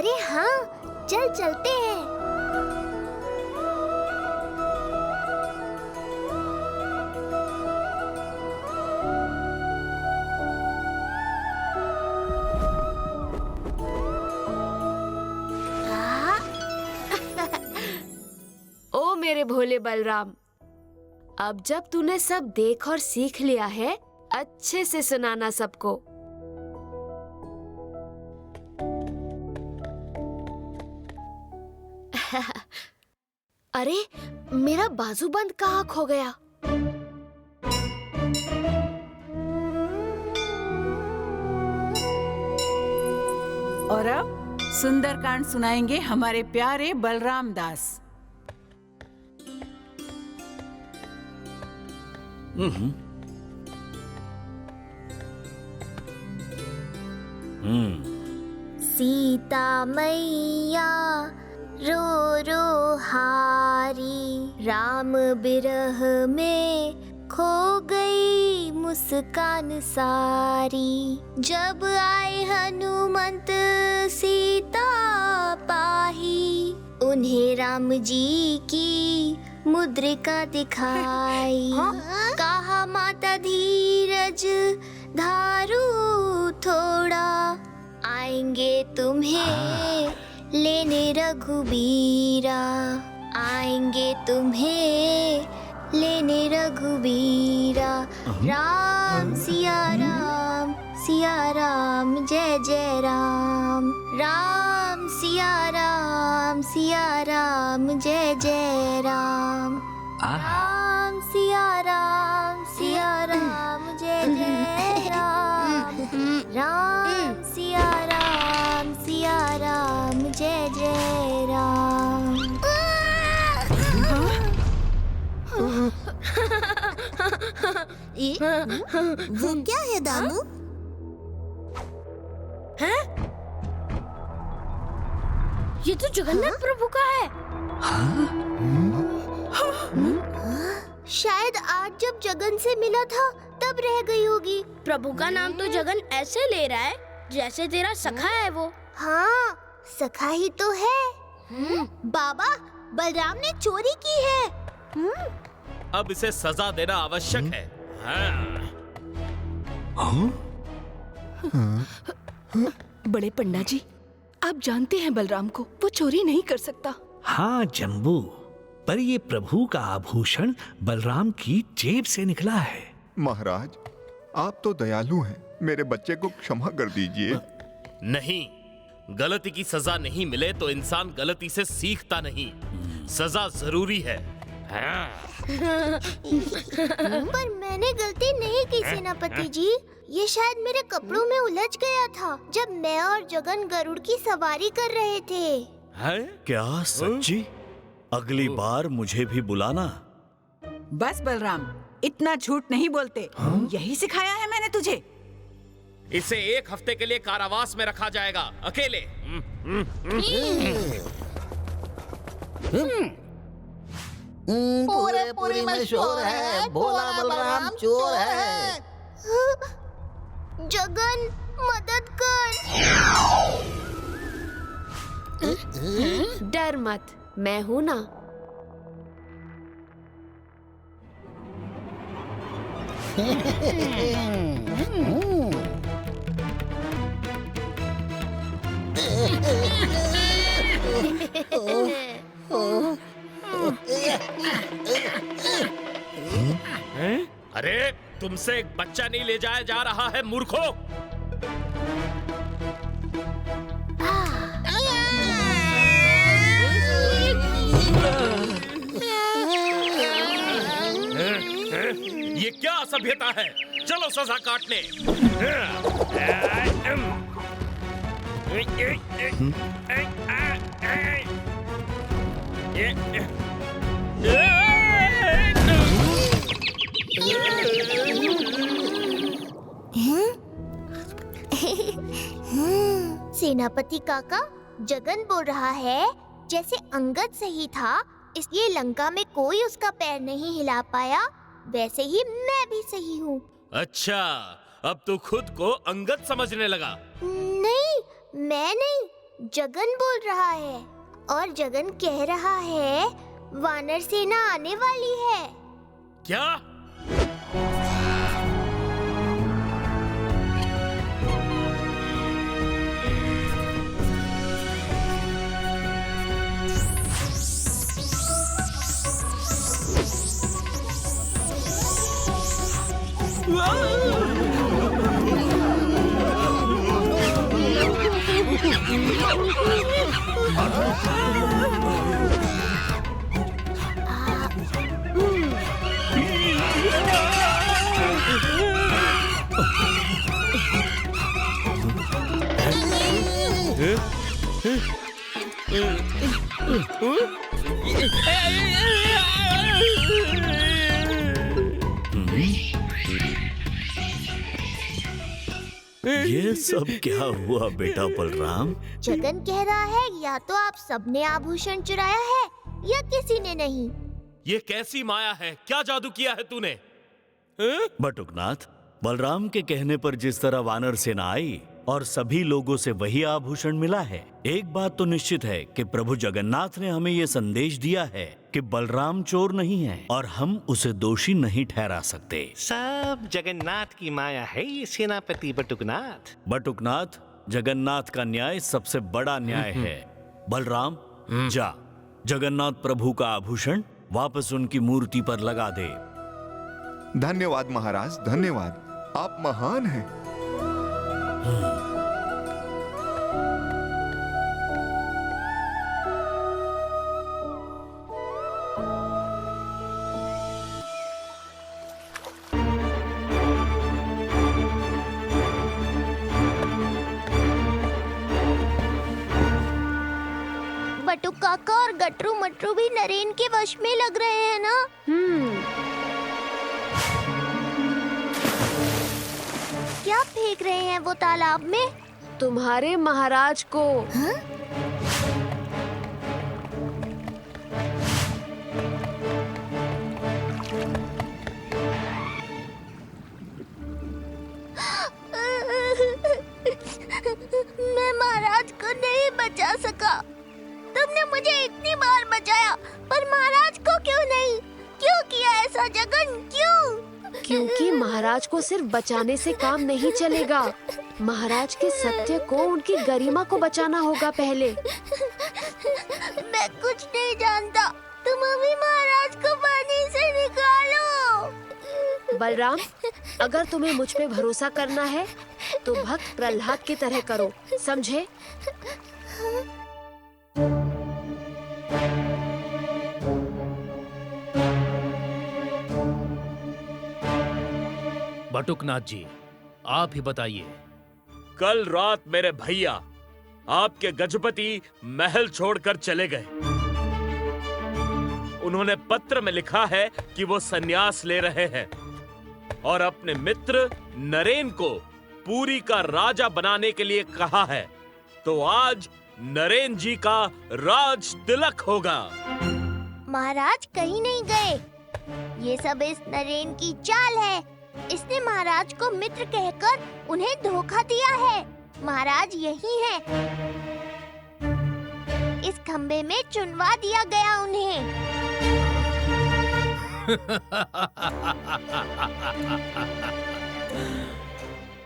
अरे हाँ, चल चलते हैं। ओ मेरे भोले बलराम, अब जब तूने सब देख और सीख लिया है, अच्छे से सुनाना सबको। अरे मेरा बाजूबंद कहाँ खो गया? और अब सुंदरकांड सुनाएंगे हमारे प्यारे बलराम दास। सीता मैया रो रो हारी, राम बिरह में खो गई मुस्कान सारी। जब आए हनुमंत सीता पाही, उन्हें राम जी की मुद्रिका दिखाई। कहा माता धीरज धारू थोड़ा, आएंगे तुम्हें लेने रघुबीरा, आएंगे तुम्हें लेने रघुबीरा। राम सिया राम जय जय राम, राम सिया राम जय जय राम, राम सिया राम जय जय राम, राम सिया राम जय जय राम। वो क्या है दामू? हैं? ये तो जगन्नाथ प्रभु का है। शायद आज जब जगन से मिला था तब रह गई होगी। प्रभु का नाम तो जगन ऐसे ले रहा है जैसे तेरा सखा है वो। हाँ, सखा ही तो है। बाबा, बलराम ने चोरी की है। अब इसे सजा देना आवश्यक है। बड़े पंडा जी, आप जानते हैं बलराम को, वो चोरी नहीं कर सकता। हाँ जम्बू, पर ये प्रभु का आभूषण बलराम की जेब से निकला है। महाराज, आप तो दयालु हैं, मेरे बच्चे को क्षमा कर दीजिए। नहीं, गलती की सजा नहीं मिले तो इंसान गलती से सीखता नहीं। सजा जरूरी है। पर मैंने गलती नहीं की सेनापति जी। ये शायद मेरे कपड़ों में उलझ गया था जब मैं और जगन गरुड़ की सवारी कर रहे थे। क्या सच्ची? अगली बार मुझे भी बुलाना। बस बलराम, इतना झूठ नहीं बोलते। यही सिखाया है मैंने तुझे। इसे 1 हफ्ते के लिए कारावास में रखा जाएगा, अकेले। पूरी में शोर है, भोला बलराम चोर है। जगन, मदद कर। डर मत, मैं हूं ना। अरे, तुमसे एक बच्चा नहीं ले जाया जा रहा है, मूर्खों। ये क्या असभ्यता है? चलो सजा काटने। सेनापति काका, जगन बोल रहा है जैसे अंगद सही था इसलिए लंका में कोई उसका पैर नहीं हिला पाया, वैसे ही मैं भी सही हूँ। अच्छा, अब तू खुद को अंगद समझने लगा? नहीं, मैं नहीं, जगन बोल रहा है और जगन कह रहा है वानर सेना आने वाली है। क्या? ये सब क्या हुआ बेटा बलराम? जगन कह रहा है या तो आप सबने आभूषण चुराया है या किसी ने नहीं। ये कैसी माया है? क्या जादू किया है तूने? बटुकनाथ, बलराम के कहने पर जिस तरह वानर सेना आई और सभी लोगों से वही आभूषण मिला है, एक बात तो निश्चित है कि प्रभु जगन्नाथ ने हमें ये संदेश दिया है कि बलराम चोर नहीं है और हम उसे दोषी नहीं ठहरा सकते। सब जगन्नाथ की माया है ये सेनापति बटुकनाथ। बटुकनाथ, जगन्नाथ का न्याय सबसे बड़ा न्याय है। बलराम, जा जगन्नाथ प्रभु का आभूषण वापस उनकी मूर्ति पर लगा दे। धन्यवाद महाराज, धन्यवाद, आप महान हैं। बटुक काका और गटरू मटरू भी नरेन के वश में लग रहे हैं ना? क्या फेंक रहे हैं वो तालाब में? तुम्हारे महाराज को। मैं महाराज को नहीं बचा सका। तुमने मुझे इतनी बार बचाया, पर महाराज को क्यों नहीं? क्यों किया ऐसा जगन, क्यों? क्योंकि महाराज को सिर्फ बचाने से काम नहीं चलेगा। महाराज के सत्य को, उनकी गरिमा को बचाना होगा पहले। मैं कुछ नहीं जानता। तुम अभी महाराज को पानी से निकालो। बलराम, अगर तुम्हें मुझ पे भरोसा करना है तो भक्त प्रहलाद की तरह करो, समझे? बटुकनाथ जी, आप ही बताइए। कल रात मेरे भैया आपके गजपति महल छोड़कर चले गए। उन्होंने पत्र में लिखा है कि वो संन्यास ले रहे हैं और अपने मित्र नरेन को पुरी का राजा बनाने के लिए कहा है। तो आज नरेन जी का राज तिलक होगा। महाराज कहीं नहीं गए। ये सब इस नरेन की चाल है। इसने महाराज को मित्र कहकर उन्हें धोखा दिया है। महाराज यही है। इस खंबे में चुनवा दिया गया उन्हें।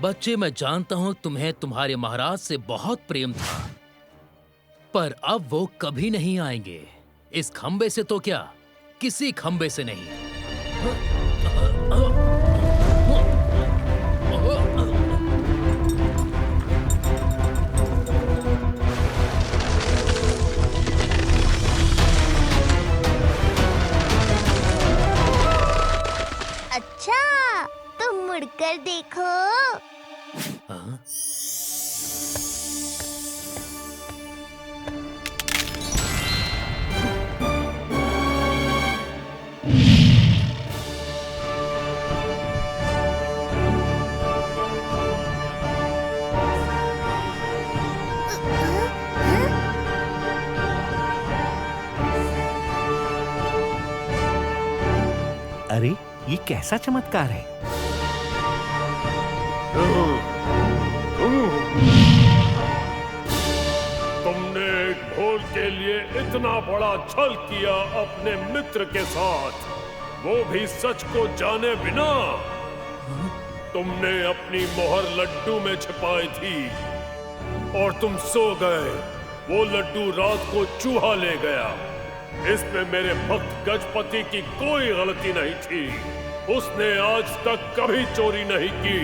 बच्चे, मैं जानता हूँ तुम्हें तुम्हारे महाराज से बहुत प्रेम था, पर अब वो कभी नहीं आएंगे। इस खंबे से तो क्या, किसी खंबे से नहीं। अच्छा, तुम मुड़कर देखो। अरे, ये कैसा चमत्कार है? भूल के लिए इतना बड़ा छल किया अपने मित्र के साथ, वो भी सच को जाने बिना। तुमने अपनी मोहर लड्डू में छिपाई थी और तुम सो गए। वो लड्डू रात को चूहा ले गया। इसमें मेरे भक्त गजपति की कोई गलती नहीं थी। उसने आज तक कभी चोरी नहीं की।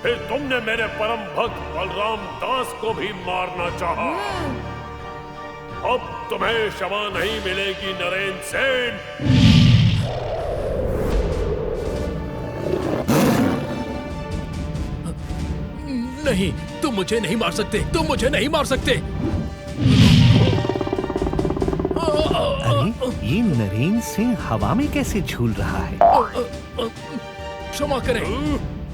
फिर तुमने मेरे परम भक्त बलराम दास को भी मारना चाहा। अब तुम्हें क्षमा नहीं मिलेगी नरेन सेन। नहीं, तुम मुझे नहीं मार सकते, तुम मुझे नहीं मार सकते। अरे ये नरेन सिंह हवा में कैसे झूल रहा है? क्षमा करें,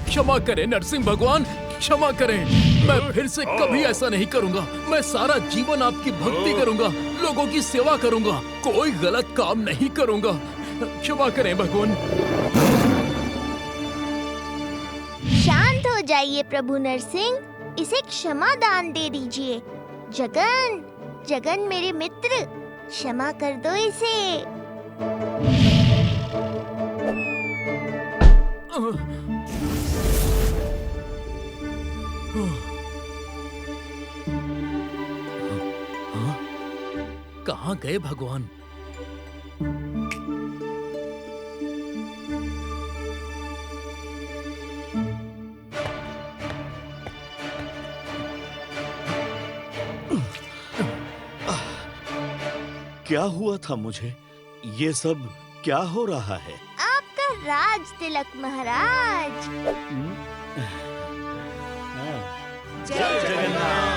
क्षमा करें नरसिंह भगवान, क्षमा करें। मैं फिर से कभी ऐसा नहीं करूंगा। मैं सारा जीवन आपकी भक्ति करूंगा, लोगों की सेवा करूंगा, कोई गलत काम नहीं करूंगा। क्षमा करें भगवान। शांत हो जाइए प्रभु नरसिंह, इसे क्षमा दान दे दीजिए। जगन, जगन मेरे मित्र, क्षमा कर दो इसे। कहाँ गए भगवान? क्या हुआ था मुझे? ये सब क्या हो रहा है? आपका राज तिलक महाराज। जय जगन्नाथ।